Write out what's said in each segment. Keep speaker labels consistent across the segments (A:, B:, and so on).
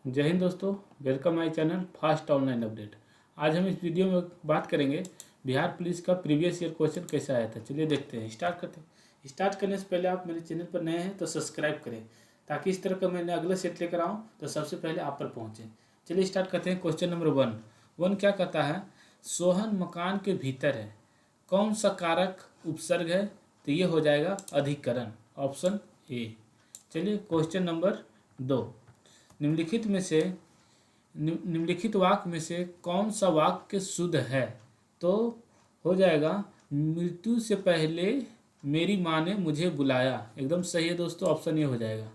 A: जय हिंद दोस्तों, welcome my channel fast online update. आज हम इस वीडियो में बात करेंगे बिहार पुलिस का प्रीवियस ईयर क्वेश्चन कैसा आया था। चलिए देखते हैं, स्टार्ट करते हैं। स्टार्ट करने से पहले आप मेरे चैनल पर नए हैं तो सब्सक्राइब करें, ताकि इस तरह का मैंने अगला सेट लेकर आऊँ तो सबसे पहले आप पर पहुँचे। चलिए स्टार्ट करते हैं। क्वेश्चन नंबर वन क्या कहता है? सोहन मकान के भीतर है, कौन सा कारक उपसर्ग है? तो ये हो जाएगा अधिकरण, ऑप्शन ए। चलिए क्वेश्चन नंबर 2, निम्नलिखित वाक्य में से कौन सा वाक्य शुद्ध है? तो हो जाएगा मृत्यु से पहले मेरी माँ ने मुझे बुलाया। एकदम सही है दोस्तों, ऑप्शन ए हो जाएगा।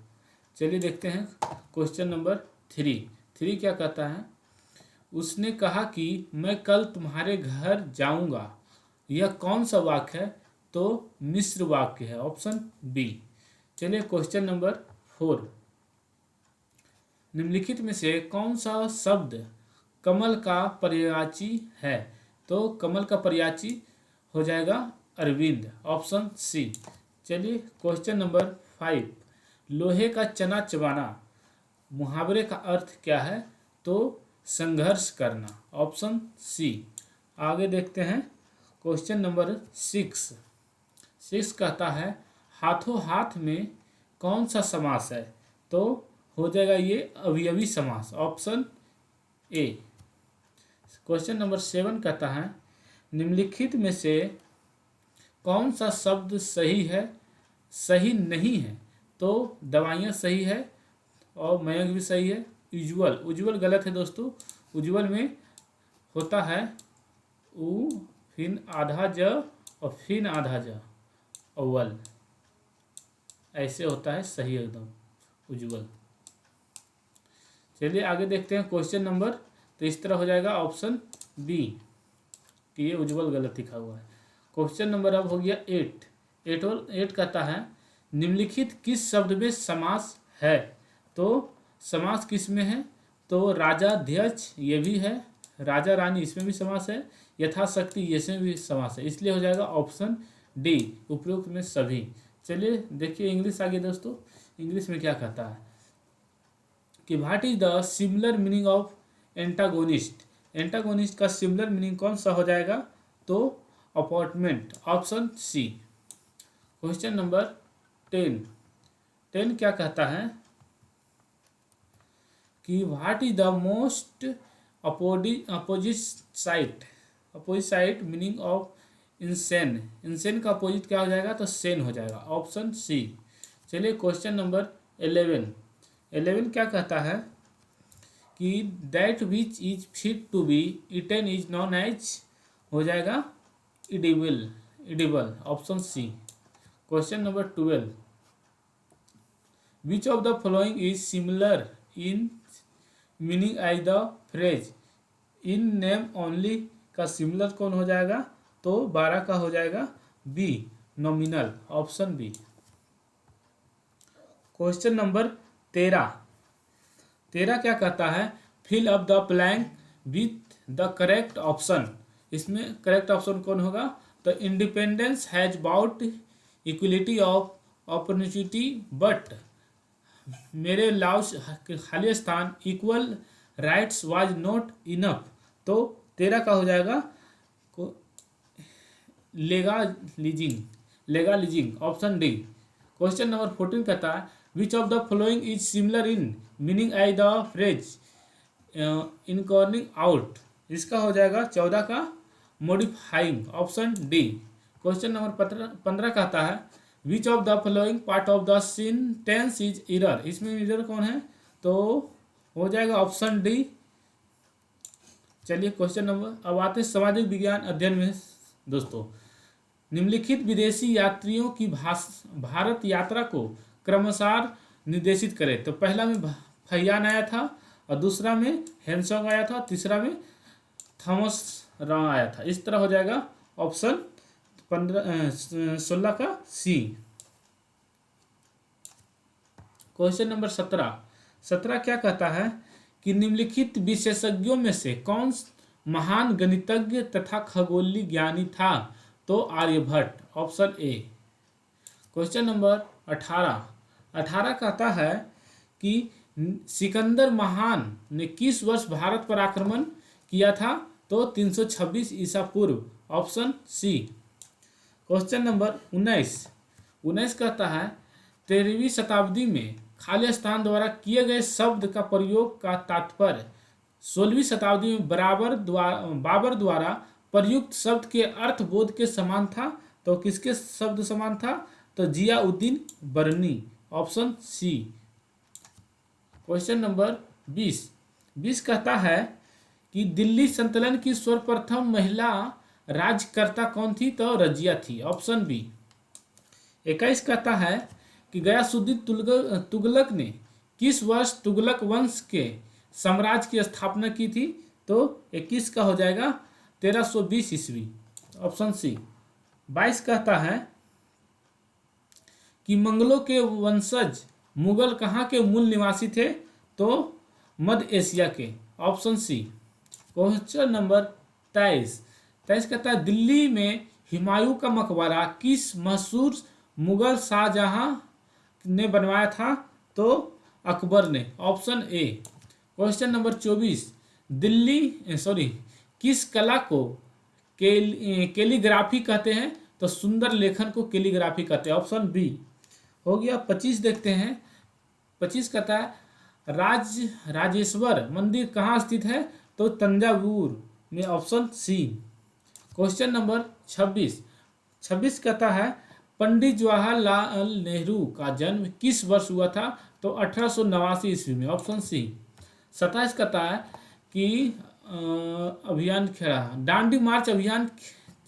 A: चलिए देखते हैं क्वेश्चन नंबर 3 क्या कहता है? उसने कहा कि मैं कल तुम्हारे घर जाऊंगा। यह कौन सा वाक्य है? तो मिश्र वाक्य है, ऑप्शन बी। चलिए क्वेश्चन नंबर 4, निम्नलिखित में से कौन सा शब्द कमल का पर्यायवाची है? तो कमल का पर्यायवाची हो जाएगा अरविंद, ऑप्शन सी। चलिए क्वेश्चन नंबर 5, लोहे का चना चबाना मुहावरे का अर्थ क्या है? तो संघर्ष करना, ऑप्शन सी। आगे देखते हैं क्वेश्चन नंबर 6 कहता है हाथों हाथ में कौन सा समास है? तो हो जाएगा ये अवयवी समास, ऑप्शन ए। क्वेश्चन नंबर 7 कहता है निम्नलिखित में से कौन सा शब्द सही है, सही नहीं है? तो दवाइयाँ सही है और मयंक भी सही है। उज्ज्वल गलत है दोस्तों। उज्ज्वल में होता है उ फिन आधा ज और फिन आधा ज, अव्वल ऐसे होता है, सही एकदम उज्ज्वल। चलिए आगे देखते हैं क्वेश्चन नंबर, तो इस तरह हो जाएगा ऑप्शन बी कि ये उज्ज्वल गलत लिखा हुआ है। क्वेश्चन नंबर अब हो गया 8 कहता है निम्नलिखित किस शब्द में समास है? तो समास किस में है? तो राजाध्यक्ष ये भी है, राजा रानी इसमें भी समास है, यथाशक्ति इसमें भी समास है, इसलिए हो जाएगा ऑप्शन डी, उपरोक्त में सभी। चलिए देखिए इंग्लिश आगे दोस्तों। इंग्लिश में क्या कहता है कि what is the similar meaning of antagonist? Antagonist का सिमिलर मीनिंग कौन सा हो जाएगा? तो apartment, option C. Question number 10 क्या कहता है कि what is the most opposite side meaning of insane? Insane का अपोजिट क्या हो जाएगा? तो सेन हो जाएगा, ऑप्शन सी। चलिए क्वेश्चन नंबर 11 क्या कहता है कि that which is fit to be eaten is known as, हो जाएगा edible, option C. Question number 12, which of the following is similar in meaning as the phrase in name only? का similar कौन हो जाएगा? तो 12 का हो जाएगा B, nominal, option B. Question number 13 क्या कहता है? Fill up the blank with the correct option. इसमें करेक्ट ऑप्शन कौन होगा? तो independence has brought equality of opportunity but mere laws खाली स्थान equal rights was not enough. तो 13 का हो जाएगा legalizing, option D. Question number 14 कहता है which of the following is similar in meaning as the phrase incoming out? इसका हो जाएगा 14 का modifying, option D. Question number 15 कहता है which of the following part of the sentence is error? इसमें error कौन है? तो हो जाएगा ऑप्शन डी। चलिए क्वेश्चन नंबर, अब आते हैं सामाजिक विज्ञान अध्ययन में दोस्तों। निम्नलिखित विदेशी यात्रियों की भारत यात्रा को क्रमशः निर्देशित करें। तो पहला में फैयान आया था और दूसरा में हेनसोंग आया था, तीसरा में थॉमस रॉ आया था। इस तरह हो जाएगा ऑप्शन 16 का सी। क्वेश्चन नंबर 17 क्या कहता है कि निम्नलिखित विशेषज्ञों में से कौन महान गणितज्ञ तथा खगोलीय ज्ञानी था? तो Aryabhata, option A. Question number 18 कहता है कि सिकंदर महान ने किस वर्ष भारत पर आक्रमण किया था? तो 326 ईसा पूर्व। Option C. क्वेश्चन नंबर 19 कहता है 13वीं शताब्दी में खालिस्तान द्वारा किए गए शब्द का प्रयोग का तात्पर्य 16वीं शताब्दी में बाबर द्वारा प्रयुक्त शब्द के अर्थबोध के समान था। तो किसके शब्द समान था? तो जियाउद्दीन बरनी। Option C. क्वेश्चन नंबर 20 कहता है कि दिल्ली संतलन की सर्वप्रथम महिला राज्यकर्ता कौन थी? तो रजिया थी। Option B. 21 कहता है कि गयासुद्दीन तुगलक ने किस वर्ष तुगलक वंश के साम्राज्य की स्थापना की थी? तो 21 का हो जाएगा 1320 ईस्वी। Option C. 22 कहता है कि मंगलों के वंशज मुगल कहाँ के मूल निवासी थे? तो मध्य एशिया के। Option C. क्वेश्चन नंबर 23 कहता है दिल्ली में हुमायूं का मकबरा किस मशहूर मुगल शाहजहां ने बनवाया था? तो अकबर ने। Option A. क्वेश्चन नंबर 24 किस कला को कैलीग्राफी कहते हैं? तो सुंदर लेखन को कैलीग्राफी कहते हैं। ऑप्शन बी हो गया। 25 देखते हैं। 25 कहता है राजेश्वर मंदिर कहाँ स्थित है? तो तंजावुर में। Option C. क्वेश्चन नंबर 26 कहता है पंडित जवाहरलाल नेहरू का जन्म किस वर्ष हुआ था? तो 1889 ईस्वी में। Option C. 27 कहता है कि अभियान छेड़ा दांडी मार्च अभियान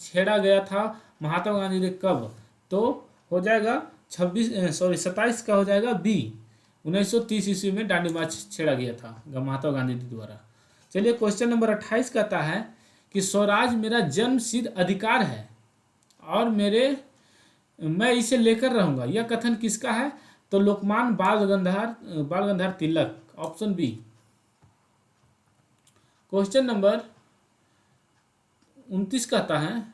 A: छेड़ा गया था महात्मा गांधी ने कब? तो हो जाएगा 27 का हो जाएगा बी। 1930 ईस्वी में दांडी मार्च छेड़ा गया था महात्मा गांधी द्वारा। चलिए क्वेश्चन नंबर 28 कहता है कि स्वराज मेरा जन्म सिद्ध अधिकार है और मैं इसे लेकर रहूंगा, यह कथन किसका है? तो Lokmanya Bal Gangadhar Tilak. Option B. Question number 29 कहता है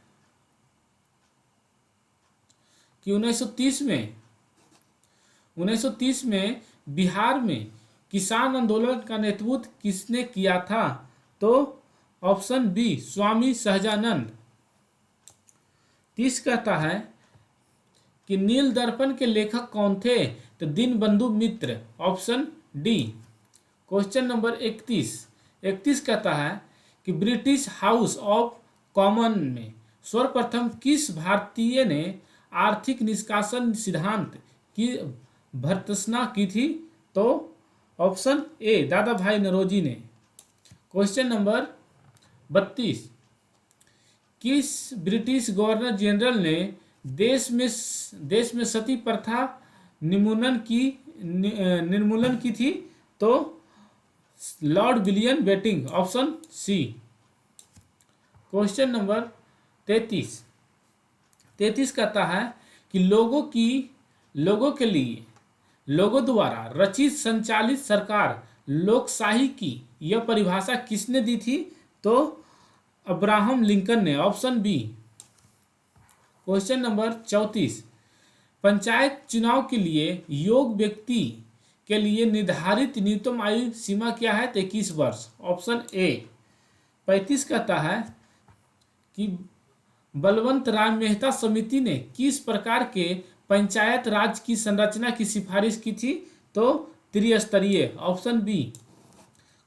A: कि 1930 में बिहार में किसान आंदोलन का नेतृत्व किसने किया था? तो ऑप्शन बी स्वामी सहजानंद। 30 कहता है कि नील दर्पण के लेखक कौन थे? तो Dinabandhu Mitra. Option D. Question number 31 कहता है कि ब्रिटिश हाउस ऑफ कॉमन में सर्वप्रथम किस भारतीय ने आर्थिक निष्कासन सिद्धांत की भर्त्सना की थी? तो ऑप्शन ए दादा भाई नौरोजी ने। क्वेश्चन नंबर 32 किस ब्रिटिश गवर्नर जनरल ने देश में सती प्रथा निर्मूलन की थी? तो Lord William Bentinck. Option C. Question number 33 कहता है कि लोगों द्वारा रचित संचालित सरकार लोकशाही की यह परिभाषा किसने दी थी? तो अब्राहम लिंकन ने। Option B. Question number 34 panchayat चुनाव के लिए योग्य व्यक्ति के लिए निर्धारित न्यूनतम आयु सीमा क्या है? 21 वर्ष। Option A. 35 कहता है कि बलवंत राय मेहता समिति ने किस प्रकार के पंचायत राज की संरचना की सिफारिश की थी? तो त्रिस्तरीय। Option B.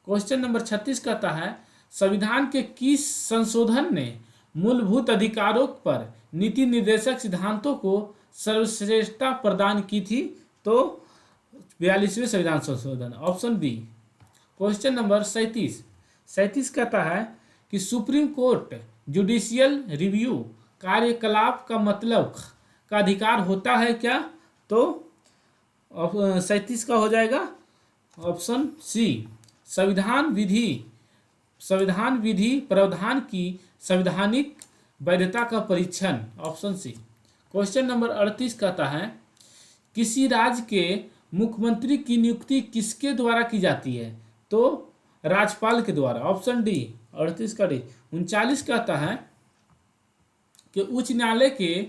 A: क्वेश्चन नंबर 36 कहता है संविधान के किस संशोधन ने मूलभूत अधिकारों पर नीति निर्देशक सिद्धांतों को सर्वश्रेष्ठता प्रदान की थी? तो 42वें संविधान संशोधन। Option B. क्वेश्चन नंबर 37 कहता है कि सुप्रीम कोर्ट जुडिशियल रिव्यू कार्यकलाप का मतलब का अधिकार होता है क्या? तो 37 का हो जाएगा ऑप्शन सी संविधान विधि प्रावधान की संवैधानिक वैधता का परीक्षण। Option C. क्वेश्चन नंबर 38 कहता है किसी राज्य के मुख्यमंत्री की नियुक्ति किसके द्वारा की जाती है? तो राज्यपाल के द्वारा। Option D. 38 का डी। 39 कहता है कि उच्च न्यायालय के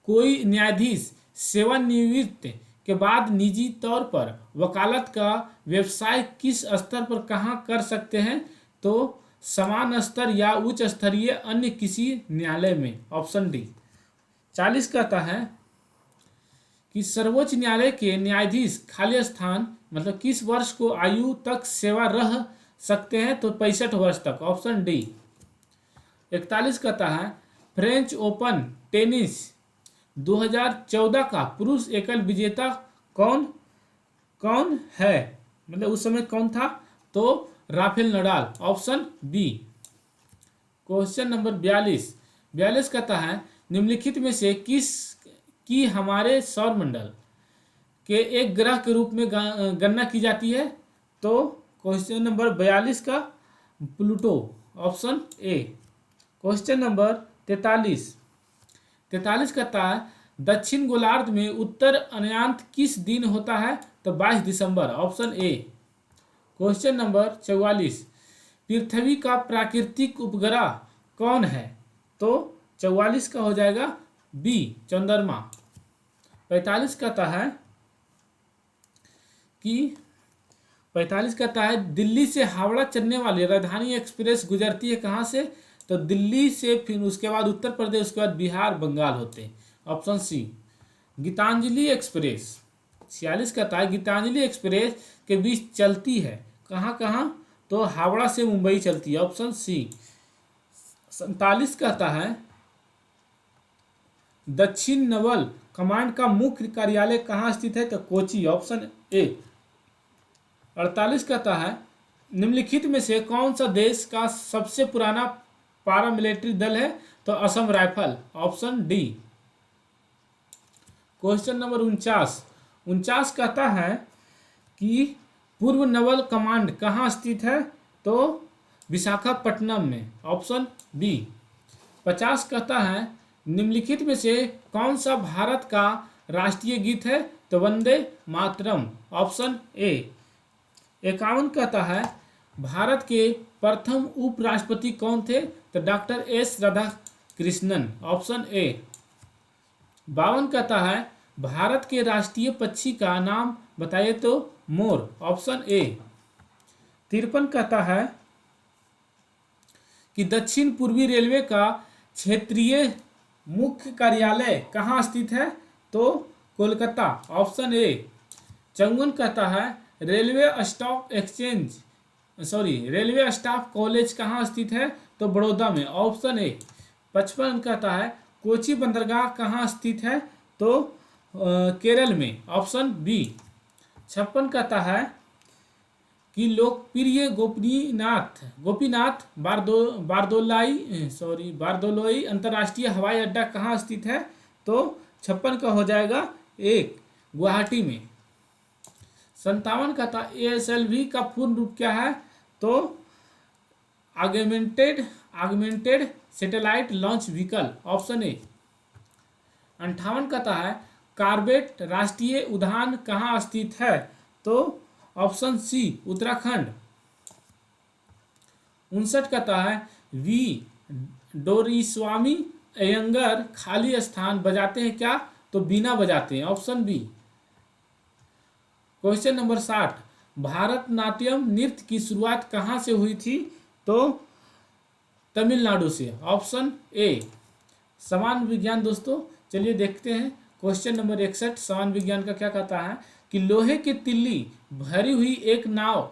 A: कोई न्यायाधीश सेवानिवृत्त के बाद निजी तौर पर वकालत का व्यवसाय किस स्तर पर कहाँ कर सकते हैं? तो समान स्तर या उच्च स्तरीय अन्य किसी न्यायालय में। Option D. 40 कहता है कि सर्वोच्च न्यायालय के न्यायाधीश खाली स्थान मतलब किस वर्ष को आयु तक सेवा रह सकते हैं? तो 65 वर्ष तक। Option D. 41 कहता है फ्रेंच ओपन टेनिस 2014 का पुरुष एकल विजेता कौन कौन है? मतलब उस समय कौन था? तो Rafael Nadal. Option B. Question number 42 कहता है निम्नलिखित में से किस की हमारे सौरमंडल के एक ग्रह के रूप में गणना की जाती है? तो क्वेश्चन नंबर 42 का Pluto. Option A. Question number 43 कहता है दक्षिण गोलार्ध में उत्तर अनयांत किस दिन होता है? तो 22 दिसंबर। Option A. क्वेश्चन नंबर 44 पृथ्वी का प्राकृतिक उपग्रह कौन है? तो 44 का हो जाएगा बी चंद्रमा। 45 कहता है कि 45 कहता है दिल्ली से हावड़ा चलने वाली राजधानी एक्सप्रेस गुजरती है कहाँ से? तो दिल्ली से, फिर उसके बाद उत्तर प्रदेश, उसके बाद बिहार बंगाल होते हैं। Option C. गीतांजलि एक्सप्रेस 46 कहता है गीतांजलि एक्सप्रेस के बीच चलती है कहाँ कहाँ? तो हावड़ा से मुंबई चलती है। Option C. 47 कहता है दक्षिण नवल कमांड का मुख्य कार्यालय कहाँ स्थित है? तो कोची। Option A. 48 कहता है निम्नलिखित में से कौन सा देश का सबसे पुराना पारामिलिट्री दल है? तो Assam rifle. Option D. Question number 49 कहता है कि पूर्व नवल कमांड कहाँ स्थित है? तो विशाखापट्टनम में। Option B. 50 कहता है निम्नलिखित में से कौन सा भारत का राष्ट्रीय गीत है? तो वंदे मातरम। Option A. 51 कहता है भारत के प्रथम उपराष्ट्रपति कौन थे? तो doctor S Radhakrishnan. Option A. 52 कहता है भारत के राष्ट्रीय पक्षी का नाम बताइए? तो मोर। Option A. 53 कहता है कि दक्षिण पूर्वी रेलवे का क्षेत्रीय मुख्य कार्यालय कहाँ स्थित है? तो कोलकाता। Option A. 54 कहता है रेलवे स्टाफ कॉलेज कहाँ स्थित है? तो बड़ौदा में। Option A. 55 कहता है कोची बंदरगाह कहाँ स्थित है? तो केरल में। Option B. 56 कहता है कि लोकप्रिय गोपीनाथ बारदोलोई अंतर्राष्ट्रीय हवाई अड्डा कहाँ स्थित है? तो 56 का हो जाएगा एक गुवाहाटी में। 57 कहता ASLV का पूर्ण रूप क्या है? तो augmented satellite launch vehicle. Option A. 58 कहता है कॉर्बेट राष्ट्रीय उद्यान कहाँ स्थित है? तो ऑप्शन सी उत्तराखंड। 59 कहता है वी डोरीस्वामी अयंगर खाली स्थान बजाते हैं क्या? तो बीना बजाते हैं। Option B. Question number 60 Bharatanatyam नृत्य की शुरुआत कहाँ से हुई थी? तो तमिलनाडु से। Option A. समान विज्ञान दोस्तों चलिए देखते हैं क्वेश्चन नंबर 61 समान विज्ञान का क्या कहता है कि लोहे की तिल्ली भरी हुई एक नाव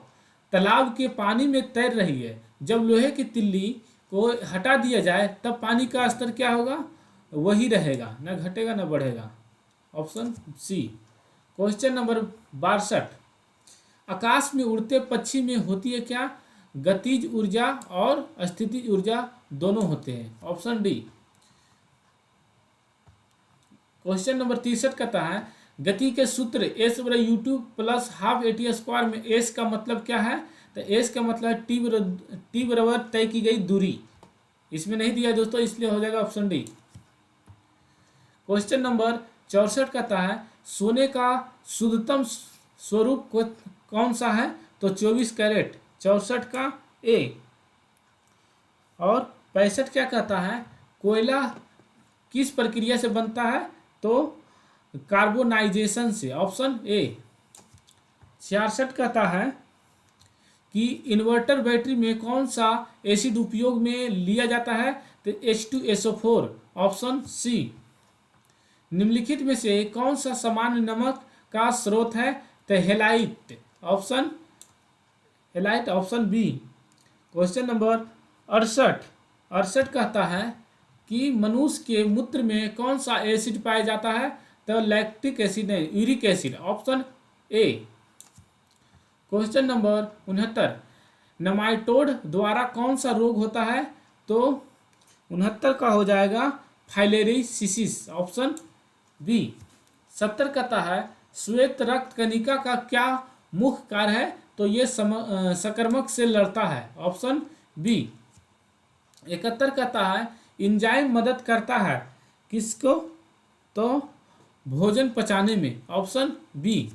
A: तालाब के पानी में तैर रही है। जब लोहे की तिल्ली को हटा दिया जाए तब पानी का स्तर क्या होगा? वही रहेगा, न घटेगा न बढ़ेगा। Option C. क्वेश्चन नंबर 62 आकाश में उड़ते पक्षी में होती है क्या? गतिज ऊर्जा और स्थितिज ऊर्जा दोनों होते हैं। Option D. क्वेश्चन नंबर 63 कहता है गति के सूत्र S/U2 + ½ AT² में S का मतलब क्या है? तो S का मतलब है T बराबर तय की गई दूरी। इसमें नहीं दिया दोस्तों, इसलिए हो जाएगा ऑप्शन डी। क्वेश्चन नंबर 64 कहता है सोने का शुद्धतम स्वरूप कौन सा है? तो 24 कैरेट। 64 का ए। और 65 क्या कहता है कोयला किस प्रक्रिया से बनता है? तो कार्बोनाइजेशन से, ऑप्शन ए। 66 कहता है कि इन्वर्टर बैटरी में कौन सा एसिड उपयोग में लिया जाता है, तो H2SO4, ऑप्शन सी। निम्नलिखित में से कौन सा सामान्य नमक का स्रोत है, तो halite, option B. Question number 68 कहता है कि मनुष्य के मूत्र में कौन सा एसिड पाया जाता है, तो लैक्टिक एसिड नहीं, uric acid, option A. Question number 69, nematode द्वारा कौन सा रोग होता है, तो 69 का हो जाएगा फाइलेरिसिस, ऑप्शन बी। 70 कहता है श्वेत रक्त कणिका का क्या मुख्य कार्य है, तो ये संक्रमक से लड़ता है, ऑप्शन बी। 71 कहता है एंजाइम मदद करता है किसको, तो भोजन पचाने में, ऑप्शन बी।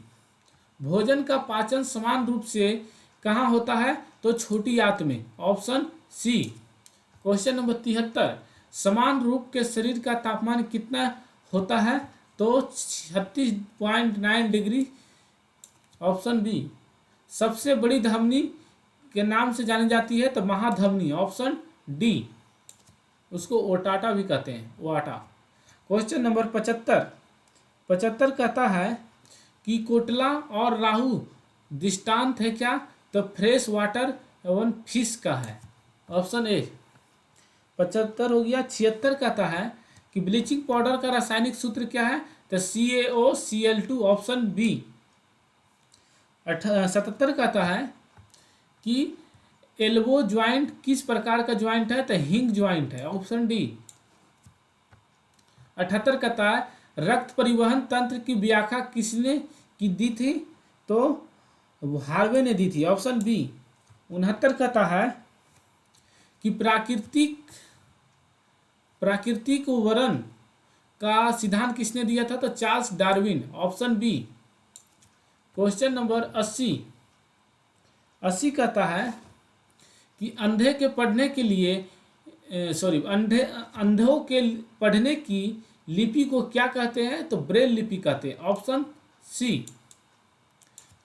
A: भोजन का पाचन समान रूप से कहाँ होता है, तो छोटी आंत में, ऑप्शन सी। क्वेश्चन नंबर 73, समान रूप के शरीर का तापमान कितना होता है, तो 36.9 डिग्री, ऑप्शन बी। सबसे बड़ी धमनी के नाम से जानी जाती है, तो महाधमनी, ऑप्शन डी। उसको ओटाटा भी कहते हैं, ओआटा। क्वेश्चन नंबर 75 कहता है कि कोटला और राहु दृष्टांत है क्या, तो फ्रेश वाटर एवं फिश का है, ऑप्शन ए। 75 हो गया। 76 कहता है कि ब्लीचिंग पाउडर का रासायनिक सूत्र क्या है, तो CaOCl2, ऑप्शन बी। 77 कहता है कि एल्बो ज्वाइंट किस प्रकार का ज्वाइंट है, तो हिंग ज्वाइंट है, ऑप्शन डी। 78 कहता है रक्त परिवहन तंत्र की व्याख्या किसने की दी थी, तो हार्वे ने दी थी, ऑप्शन बी। 69 कहता है कि प्राकृतिक वरण का सिद्धांत किसने दिया था, तो Charles Darwin, option B. Question number 80 कहता है कि अंधों के पढ़ने की लिपि को क्या कहते हैं, तो ब्रेल लिपि कहते हैं, ऑप्शन सी।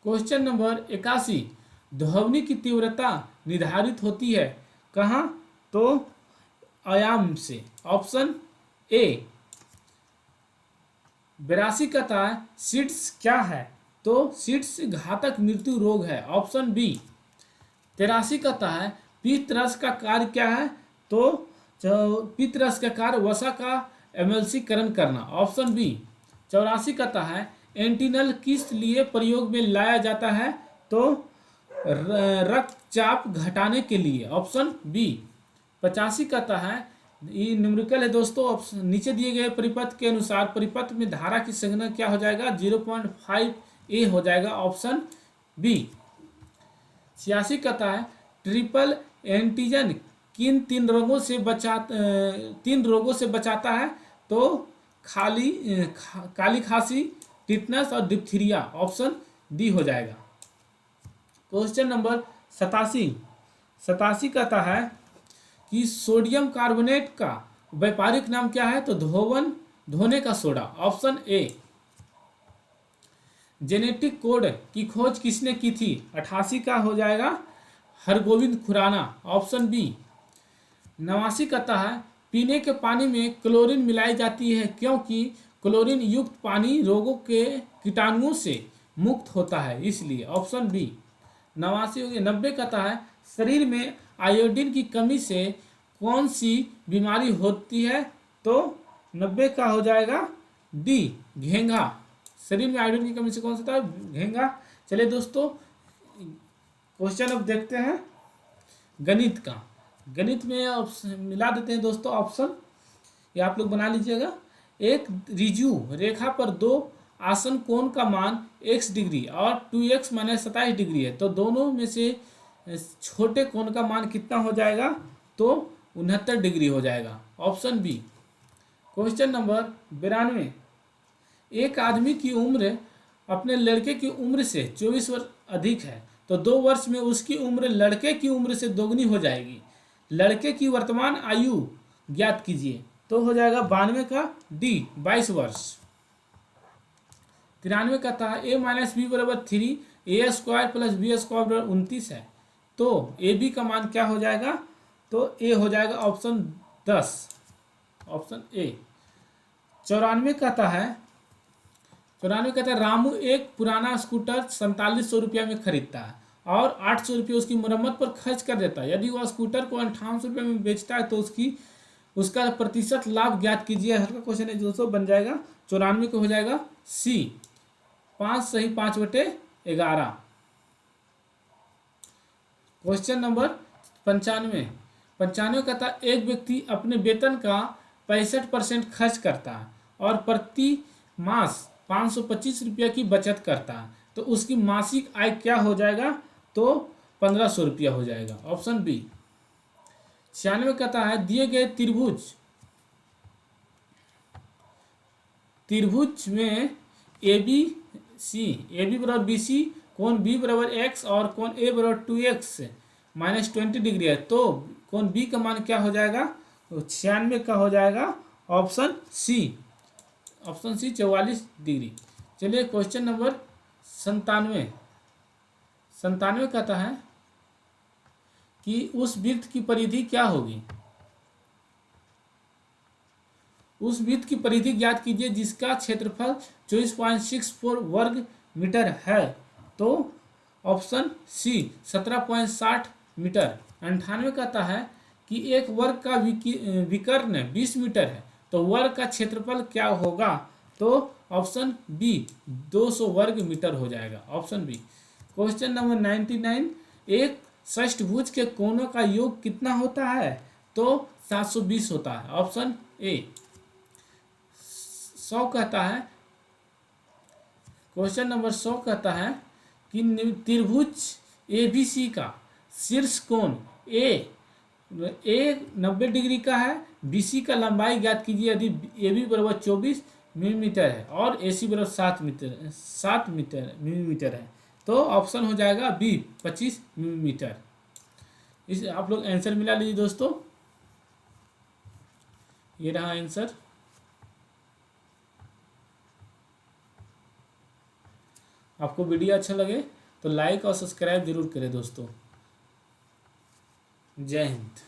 A: क्वेश्चन नंबर 81, ध्वनि की तीव्रता निर्धारित होती है कहाँ, तो आयाम से, ऑप्शन ए। 82 कहता है सीड्स क्या है, तो सीड्स घातक मृत्यु रोग है, ऑप्शन बी। 83 कहता है पित्त रस का कार्य क्या है, तो पित्त रस का कार्य वसा का एमल्सीकरण करना, ऑप्शन बी। 84 कहता है एंटीनल किस लिए प्रयोग में लाया जाता है, तो रक्तचाप घटाने के लिए, ऑप्शन बी। 85 कहता है, ये न्यूमेरिकल है दोस्तों, नीचे दिए गए परिपथ के अनुसार परिपथ में धारा की संख्या क्या हो जाएगा, 0.5A हो जाएगा, ऑप्शन बी। 86 कहता है ट्रिपल एंटीजन किन 3 रोगों से बचाता है, तो काली खांसी, टिटनस और डिप्थीरिया, ऑप्शन डी हो जाएगा। क्वेश्चन नंबर 87 कहता है कि सोडियम कार्बोनेट का व्यापारिक नाम क्या है, तो धोने का soda, option A. Genetic code की खोज किसने की थी, 88 का हो जाएगा हरगोविंद खुराना, ऑप्शन बी। 89 कहता है पीने के पानी में क्लोरीन मिलाई जाती है क्योंकि क्लोरीन युक्त पानी रोगों के कीटाणुओं से मुक्त होता है, इसलिए, ऑप्शन बी। 89 हो गया। 90 कहता है शरीर में आयोडीन की कमी से कौन सी बीमारी होती है, तो 90 का हो जाएगा डी, घेंघा। शरीर में आयोडीन की कमी से कौन सा होता है, घेंघा। चलिए दोस्तों क्वेश्चन अब देखते हैं गणित का। गणित में मिला देते हैं दोस्तों ऑप्शन, ये आप लोग बना लीजिएगा। एक रिजु रेखा पर 2 आसन कोण का मान x डिग्री और 2x माइनस 27 डिग्री है, तो दोनों में से छोटे कोण का मान कितना हो जाएगा, तो 69 डिग्री हो जाएगा, ऑप्शन बी। क्वेश्चन नंबर 92, एक आदमी की उम्र अपने लड़के की उम्र से 24 वर्ष अधिक है, तो 2 वर्ष में उसकी उम्र लड़के की उम्र से दोगुनी हो जाएगी। लड़के की वर्तमान आयु ज्ञात कीजिए, तो हो जाएगा 92 का डी, 22 वर्ष। 93 कहता है ए माइनस बी बराबर 3, ए स्क्वायर प्लस बी स्क्वायर बराबर 29 है, तो ए बी का मान क्या हो जाएगा? तो ए हो जाएगा ऑप्शन 10, ऑप्शन ए। 94 कहता है रामू एक पुराना स्कूटर 4700 रुपया में खरीदता है और 800 रुपये उसकी मरम्मत पर खर्च कर देता है। यदि वह स्कूटर को 5800 रुपये में बेचता है तो उसका प्रतिशत लाभ ज्ञात कीजिए। हल्का क्वेश्चन है दोस्तों, बन जाएगा 94 को हो जाएगा सी, 5 सही 5/11। क्वेश्चन नंबर 95 कहता है एक व्यक्ति अपने वेतन का 65% खर्च करता है और प्रति मास 525 रुपया की बचत करता है, तो उसकी मासिक आय क्या हो जाएगा? तो 1500 रुपया हो जाएगा, ऑप्शन बी। 96 कहता है दिए गए त्रिभुज में ए बी बराबर बी सी, कोण बी बराबर एक्स और कोण ए बराबर 2x माइनस 20 डिग्री है, तो कोण बी का मान क्या हो जाएगा? तो 96 का हो जाएगा ऑप्शन सी, 44 डिग्री। चलिए क्वेश्चन नंबर 97 कहता है कि उस वृत्त की परिधि क्या होगी? उस वृत्त की परिधि ज्ञात कीजिए जिसका क्षेत्रफल 24.64 वर्ग मीटर है, तो ऑप्शन सी 17.60 मीटर। 98 कहता है कि एक वर्ग का विकर्ण 20 मीटर है, तो वर्ग का क्षेत्रफल क्या होगा? तो ऑप्शन बी 200 वर्ग मीटर हो जाएगा, ऑप्शन बी। क्वेश्चन नंबर 99 एक षष्ठभुज के कोणों का योग कितना होता है? तो 720 होता है, ऑप्शन ए। 100 कहता है, क्वेश्चन नंबर 100 कहता है कि त्रिभुज एबीसी का शीर्ष कोण ए 90 डिग्री का है, बीसी का लंबाई ज्ञात कीजिए यदि ए बी बराबर 24 मिलीमीटर है और ए सी बराबर 7 मिलीमीटर है, तो ऑप्शन हो जाएगा बी 25 मिलीमीटर। इस आप लोग आंसर मिला लीजिए दोस्तों, ये रहा आंसर। आपको वीडियो अच्छा लगे तो लाइक और सब्सक्राइब जरूर करें दोस्तों। जय हिंद।